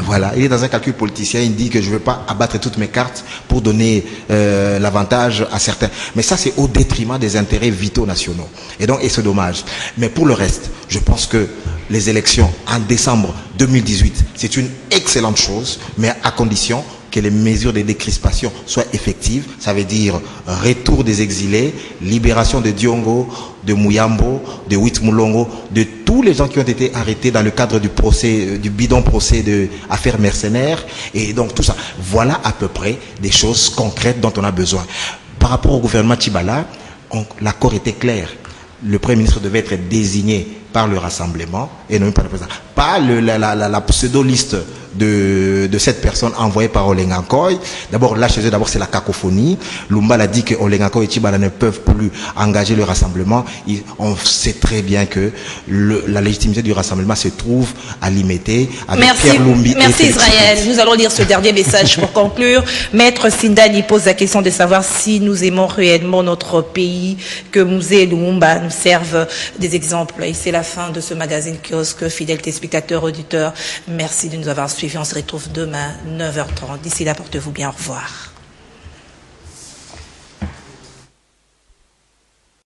Voilà, il est dans un calcul politicien, il dit que je ne veux pas abattre toutes mes cartes pour donner l'avantage à certains. Mais ça, c'est au détriment des intérêts vitaux nationaux. Et c'est dommage. Mais pour le reste, je pense que les élections en décembre 2018, c'est une excellente chose, mais à condition que les mesures de décrispation soient effectives. Ça veut dire retour des exilés, libération de Diongo, de Muyambo, de Huit-Moulongo, de tous les gens qui ont été arrêtés dans le cadre du procès, du bidon procès de affaires mercenaires. Et donc tout ça. Voilà à peu près des choses concrètes dont on a besoin. Par rapport au gouvernement Tchibala, l'accord était clair. Le Premier ministre devait être désigné par le rassemblement et non par le président. Pas la pseudo-liste de cette personne envoyée par Olenga Nkoy. D'abord, là, chez eux, c'est la cacophonie. Lumba a dit que Olenga Nkoy et Tchibala ne peuvent plus engager le rassemblement. On sait très bien que la légitimité du rassemblement se trouve à Limité avec Pierre Lumbi. Merci Israël. Nous allons lire ce dernier message pour conclure. Maître Sindani pose la question de savoir si nous aimons réellement notre pays, que Mouzé et Lumumba nous servent des exemples. Et c'est la fin de ce magazine kiosque. Fidèles téléspectateurs, auditeurs, merci de nous avoir suivis. On se retrouve demain 9h30. D'ici là, portez-vous bien. Au revoir.